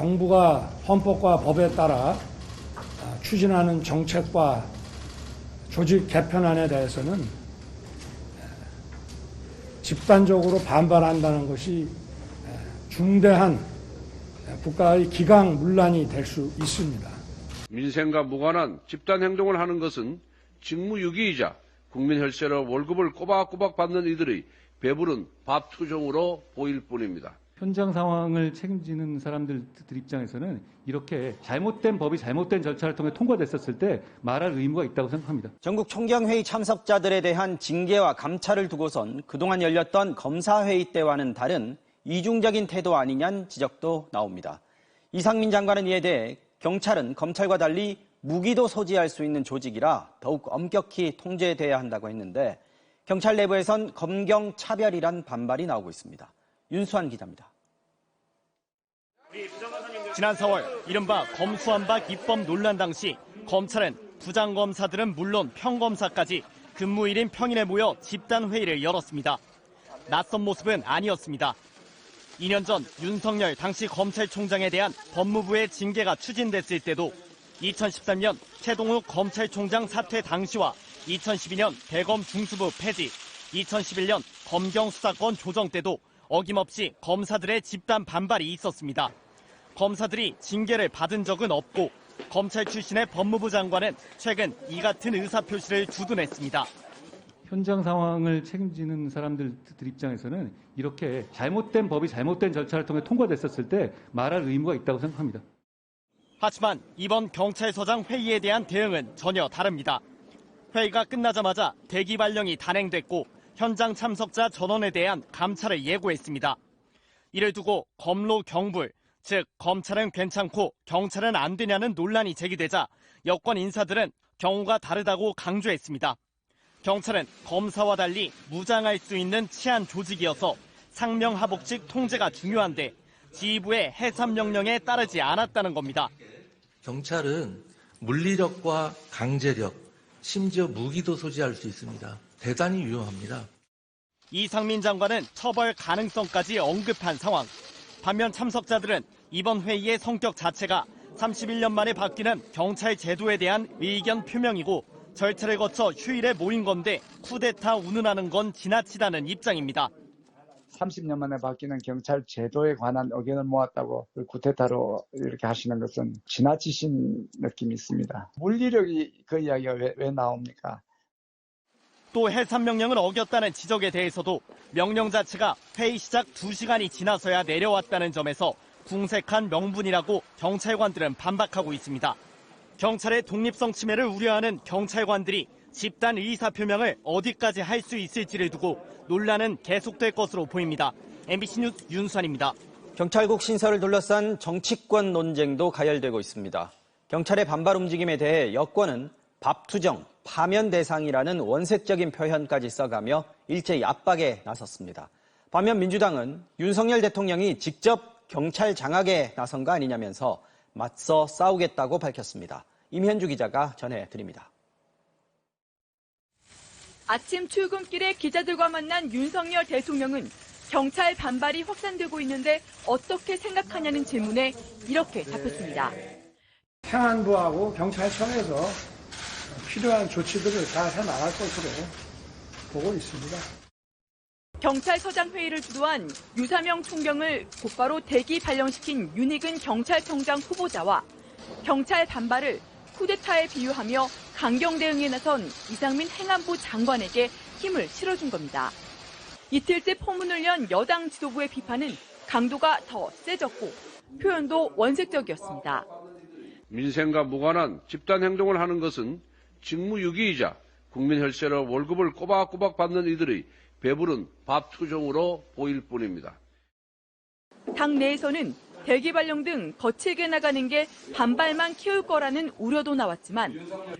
정부가 헌법과 법에 따라 추진하는 정책과 조직 개편안에 대해서는 집단적으로 반발한다는 것이 중대한 국가의 기강문란이 될 수 있습니다. 민생과 무관한 집단 행동을 하는 것은 직무유기이자 국민 혈세로 월급을 꼬박꼬박 받는 이들의 배부른 밥투정으로 보일 뿐입니다. 현장 상황을 책임지는 사람들 입장에서는 이렇게 잘못된 법이 잘못된 절차를 통해 통과됐었을 때 말할 의무가 있다고 생각합니다. 전국 총경회의 참석자들에 대한 징계와 감찰을 두고선 그동안 열렸던 검사회의 때와는 다른 이중적인 태도 아니냐는 지적도 나옵니다. 이상민 장관은 이에 대해 경찰은 검찰과 달리 무기도 소지할 수 있는 조직이라 더욱 엄격히 통제돼야 한다고 했는데 경찰 내부에선 검경 차별이란 반발이 나오고 있습니다. 윤수환 기자입니다. 지난 4월 이른바 검수완박 입법 논란 당시 검찰은 부장검사들은 물론 평검사까지 근무일인 평일에 모여 집단회의를 열었습니다. 낯선 모습은 아니었습니다. 2년 전 윤석열 당시 검찰총장에 대한 법무부의 징계가 추진됐을 때도 2013년 최동욱 검찰총장 사퇴 당시와 2012년 대검 중수부 폐지, 2011년 검경 수사권 조정 때도 어김없이 검사들의 집단 반발이 있었습니다. 검사들이 징계를 받은 적은 없고 검찰 출신의 법무부 장관은 최근 이 같은 의사표시를 주둔했습니다. 현장 상황을 책임지는 사람들 입장에서는 이렇게 잘못된 법이 잘못된 절차를 통해 통과됐었을 때 말할 의무가 있다고 생각합니다. 하지만 이번 경찰서장 회의에 대한 대응은 전혀 다릅니다. 회의가 끝나자마자 대기 발령이 단행됐고 현장 참석자 전원에 대한 감찰을 예고했습니다. 이를 두고 검로 경불, 즉 검찰은 괜찮고 경찰은 안 되냐는 논란이 제기되자 여권 인사들은 경우가 다르다고 강조했습니다. 경찰은 검사와 달리 무장할 수 있는 치안 조직이어서 상명하복직 통제가 중요한데 지휘부의 해산 명령에 따르지 않았다는 겁니다. 경찰은 물리력과 강제력, 심지어 무기도 소지할 수 있습니다. 대단히 위험합니다. 이상민 장관은 처벌 가능성까지 언급한 상황. 반면 참석자들은 이번 회의의 성격 자체가 31년 만에 바뀌는 경찰 제도에 대한 의견 표명이고 절차를 거쳐 휴일에 모인 건데 쿠데타 운운하는 건 지나치다는 입장입니다. 30년 만에 바뀌는 경찰 제도에 관한 의견을 모았다고 쿠데타로 이렇게 하시는 것은 지나치신 느낌이 있습니다. 물리력이 그 이야기가 왜 나옵니까? 또 해산 명령을 어겼다는 지적에 대해서도 명령 자체가 회의 시작 2시간이 지나서야 내려왔다는 점에서 궁색한 명분이라고 경찰관들은 반박하고 있습니다. 경찰의 독립성 침해를 우려하는 경찰관들이 집단 의사표명을 어디까지 할 수 있을지를 두고 논란은 계속될 것으로 보입니다. MBC 뉴스 윤수환입니다. 경찰국 신설을 둘러싼 정치권 논쟁도 가열되고 있습니다. 경찰의 반발 움직임에 대해 여권은 밥투정, 파면 대상이라는 원색적인 표현까지 써가며 일제히 압박에 나섰습니다. 반면 민주당은 윤석열 대통령이 직접 경찰 장악에 나선 거 아니냐면서 맞서 싸우겠다고 밝혔습니다. 임현주 기자가 전해드립니다. 아침 출근길에 기자들과 만난 윤석열 대통령은 경찰 반발이 확산되고 있는데 어떻게 생각하냐는 질문에 이렇게 답했습니다. 행안부하고 경찰청에서 필요한 조치들을 다 해나갈 것으로 보고 있습니다. 경찰서장 회의를 주도한 유사명 총경을 곧바로 대기 발령시킨 윤익은 경찰청장 후보자와 경찰 반발을 쿠데타에 비유하며 강경 대응에 나선 이상민 행안부 장관에게 힘을 실어준 겁니다. 이틀째 포문을 연 여당 지도부의 비판은 강도가 더 세졌고 표현도 원색적이었습니다. 민생과 무관한 집단 행동을 하는 것은 직무유기이자 국민 혈세로 월급을 꼬박꼬박 받는 이들의 배부른 밥투정으로 보일 뿐입니다. 당 내에서는 대기 발령 등 거칠게 나가는 게 반발만 키울 거라는 우려도 나왔지만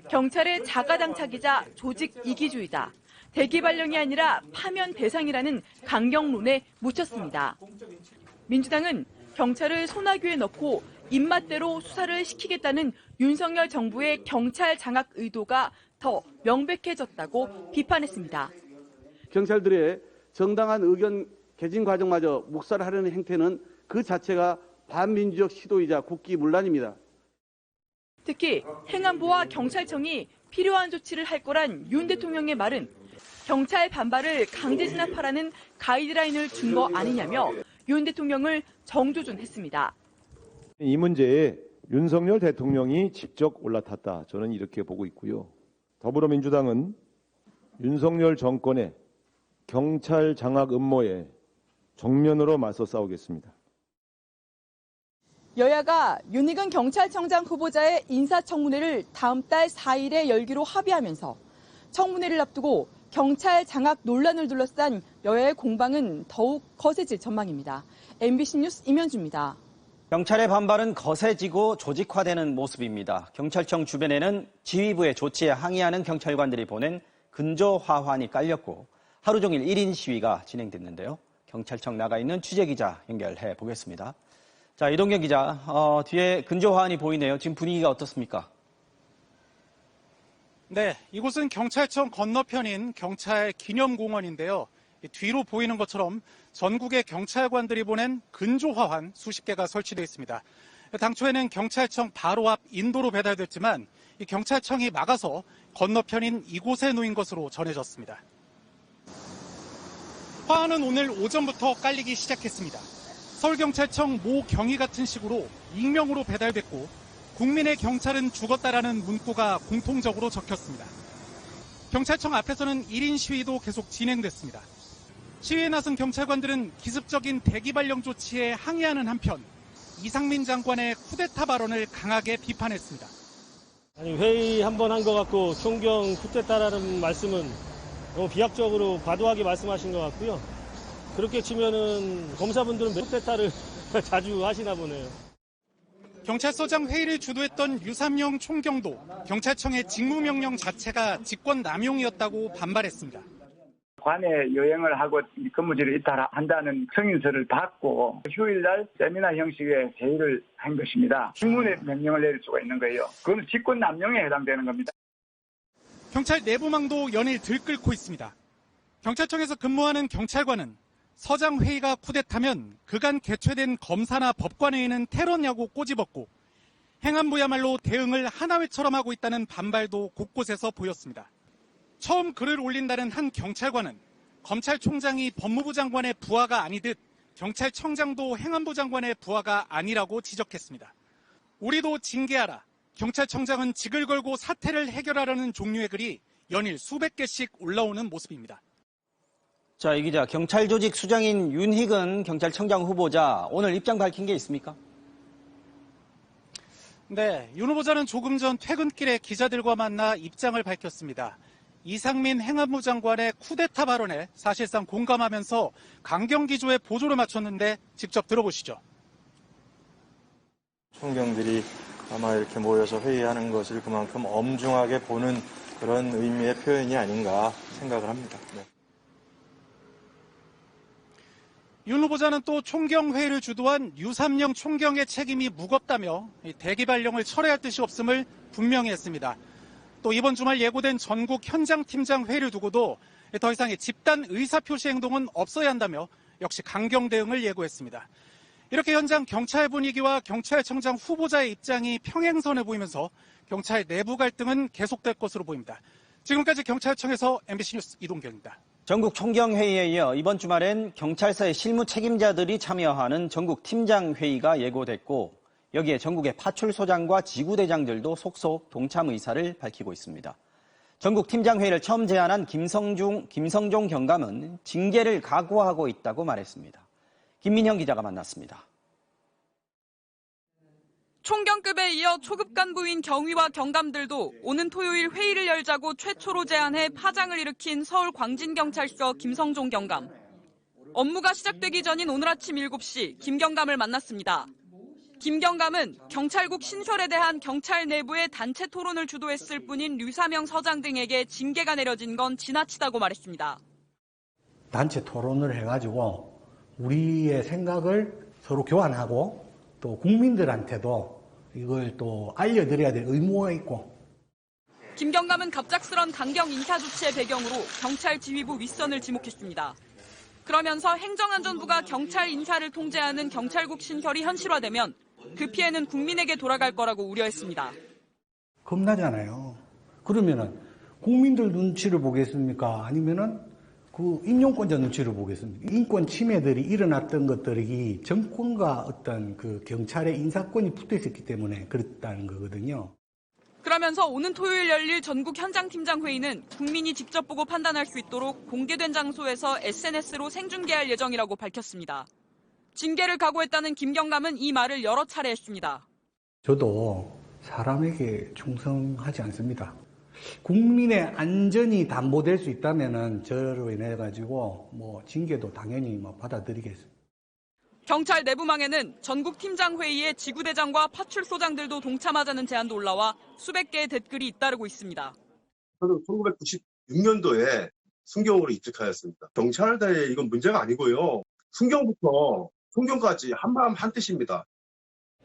경찰의 자가당착이자 조직 이기주의다. 대기 발령이 아니라 파면 대상이라는 강경론에 묻혔습니다. 민주당은 경찰을 소나귀에 넣고 입맛대로 수사를 시키겠다는 윤석열 정부의 경찰 장악 의도가 더 명백해졌다고 비판했습니다. 경찰들의 정당한 의견 개진 과정마저 묵살하려는 행태는 그 자체가 반민주적 시도이자 국기문란입니다. 특히 행안부와 경찰청이 필요한 조치를 할 거란 윤 대통령의 말은 경찰 반발을 강제 진압하라는 가이드라인을 준 거 아니냐며 윤 대통령을 정조준했습니다. 이 문제에 윤석열 대통령이 직접 올라탔다. 저는 이렇게 보고 있고요. 더불어민주당은 윤석열 정권의 경찰 장악 음모에 정면으로 맞서 싸우겠습니다. 여야가 윤희근 경찰청장 후보자의 인사청문회를 다음 달 4일에 열기로 합의하면서 청문회를 앞두고 경찰 장악 논란을 둘러싼 여야의 공방은 더욱 거세질 전망입니다. MBC 뉴스 임현주입니다. 경찰의 반발은 거세지고 조직화되는 모습입니다. 경찰청 주변에는 지휘부의 조치에 항의하는 경찰관들이 보낸 근조화환이 깔렸고 하루 종일 1인 시위가 진행됐는데요. 경찰청 나가 있는 취재기자 연결해 보겠습니다. 자, 이동경 기자, 뒤에 근조화환이 보이네요. 지금 분위기가 어떻습니까? 네, 이곳은 경찰청 건너편인 경찰 기념공원인데요. 뒤로 보이는 것처럼 전국의 경찰관들이 보낸 근조화환 수십 개가 설치되어 있습니다. 당초에는 경찰청 바로 앞 인도로 배달됐지만 이 경찰청이 막아서 건너편인 이곳에 놓인 것으로 전해졌습니다. 화환은 오늘 오전부터 깔리기 시작했습니다. 서울경찰청 모 경위 같은 식으로 익명으로 배달됐고 국민의 경찰은 죽었다라는 문구가 공통적으로 적혔습니다. 경찰청 앞에서는 1인 시위도 계속 진행됐습니다. 시위에 나선 경찰관들은 기습적인 대기 발령 조치에 항의하는 한편 이상민 장관의 쿠데타 발언을 강하게 비판했습니다. 아니, 회의 한 번 한 것 같고 총경 쿠데타라는 말씀은 너무 비약적으로 과도하게 말씀하신 것 같고요. 그렇게 치면은 검사분들은 쿠데타를 자주 하시나 보네요. 경찰서장 회의를 주도했던 유삼영 총경도 경찰청의 직무명령 자체가 직권남용이었다고 반발했습니다. 관에 여행을 하고 근무지를 이탈한다는 승인서를 받고 휴일날 세미나 형식의 회의를 한 것입니다. 직무의 명령을 내릴 수가 있는 거예요. 그건 직권남용에 해당되는 겁니다. 경찰 내부망도 연일 들끓고 있습니다. 경찰청에서 근무하는 경찰관은 서장 회의가 쿠데타면 그간 개최된 검사나 법관회의는 테러냐고 꼬집었고 행안부야말로 대응을 하나회처럼 하고 있다는 반발도 곳곳에서 보였습니다. 처음 글을 올린다는 한 경찰관은 검찰총장이 법무부 장관의 부하가 아니듯 경찰청장도 행안부 장관의 부하가 아니라고 지적했습니다. 우리도 징계하라. 경찰청장은 직을 걸고 사태를 해결하라는 종류의 글이 연일 수백 개씩 올라오는 모습입니다. 자, 이 기자, 경찰 조직 수장인 윤희근 경찰청장 후보자 오늘 입장 밝힌 게 있습니까? 네, 윤 후보자는 조금 전 퇴근길에 기자들과 만나 입장을 밝혔습니다. 이상민 행안부 장관의 쿠데타 발언에 사실상 공감하면서 강경 기조에 보조를 맞췄는데 직접 들어보시죠. 총경들이 아마 이렇게 모여서 회의하는 것을 그만큼 엄중하게 보는 그런 의미의 표현이 아닌가 생각을 합니다. 네. 윤 후보자는 또 총경회의를 주도한 유삼영 총경의 책임이 무겁다며 대기 발령을 철회할 뜻이 없음을 분명히 했습니다. 또 이번 주말 예고된 전국 현장팀장 회의를 두고도 더 이상의 집단 의사표시 행동은 없어야 한다며 역시 강경 대응을 예고했습니다. 이렇게 현장 경찰 분위기와 경찰청장 후보자의 입장이 평행선에 보이면서 경찰 내부 갈등은 계속될 것으로 보입니다. 지금까지 경찰청에서 MBC 뉴스 이동경입니다. 전국 총경회의에 이어 이번 주말엔 경찰서의 실무 책임자들이 참여하는 전국 팀장회의가 예고됐고 여기에 전국의 파출소장과 지구대장들도 속속 동참 의사를 밝히고 있습니다. 전국 팀장회의를 처음 제안한 김성종 경감은 징계를 각오하고 있다고 말했습니다. 김민형 기자가 만났습니다. 총경급에 이어 초급 간부인 경위와 경감들도 오는 토요일 회의를 열자고 최초로 제안해 파장을 일으킨 서울 광진경찰서 김성종 경감. 업무가 시작되기 전인 오늘 아침 7시 김 경감을 만났습니다. 김 경감은 경찰국 신설에 대한 경찰 내부의 단체 토론을 주도했을 뿐인 류사명 서장 등에게 징계가 내려진 건 지나치다고 말했습니다. 단체 토론을 해가지고 우리의 생각을 서로 교환하고 또 국민들한테도 이걸 또 알려드려야 될 의무가 있고. 김 경감은 갑작스런 강경 인사 조치의 배경으로 경찰 지휘부 윗선을 지목했습니다. 그러면서 행정안전부가 경찰 인사를 통제하는 경찰국 신설이 현실화되면 그 피해는 국민에게 돌아갈 거라고 우려했습니다. 겁나잖아요. 그러면은 국민들 눈치를 보겠습니까? 아니면은 그 인용권자 눈치를 보겠습니까? 인권 침해들이 일어났던 것들이 정권과 어떤 그 경찰의 인사권이 붙어 있었기 때문에 그랬다는 거거든요. 그러면서 오는 토요일 열릴 전국 현장팀장 회의는 국민이 직접 보고 판단할 수 있도록 공개된 장소에서 SNS로 생중계할 예정이라고 밝혔습니다. 징계를 각오했다는 김경감은 이 말을 여러 차례 했습니다. 저도 사람에게 충성하지 않습니다. 국민의 안전이 담보될 수 있다면은 저로 인해 가지고 징계도 당연히 받아들이겠습니다. 경찰 내부망에는 전국 팀장 회의에 지구대장과 파출소장들도 동참하자는 제안도 올라와 수백 개의 댓글이 잇따르고 있습니다. 저는 1996년도에 순경으로 입직하였습니다. 경찰대에 이건 문제가 아니고요. 순경부터 총경까지 한마음 한뜻입니다.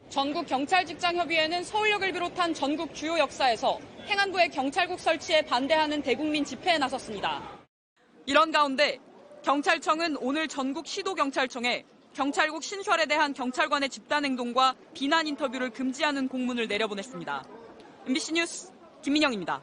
전국 경찰직장협의회는 서울역을 비롯한 전국 주요 역사에서 행안부의 경찰국 설치에 반대하는 대국민 집회에 나섰습니다. 이런 가운데 경찰청은 오늘 전국 시도경찰청에 경찰국 신설에 대한 경찰관의 집단행동과 비난 인터뷰를 금지하는 공문을 내려보냈습니다. MBC 뉴스 김민영입니다.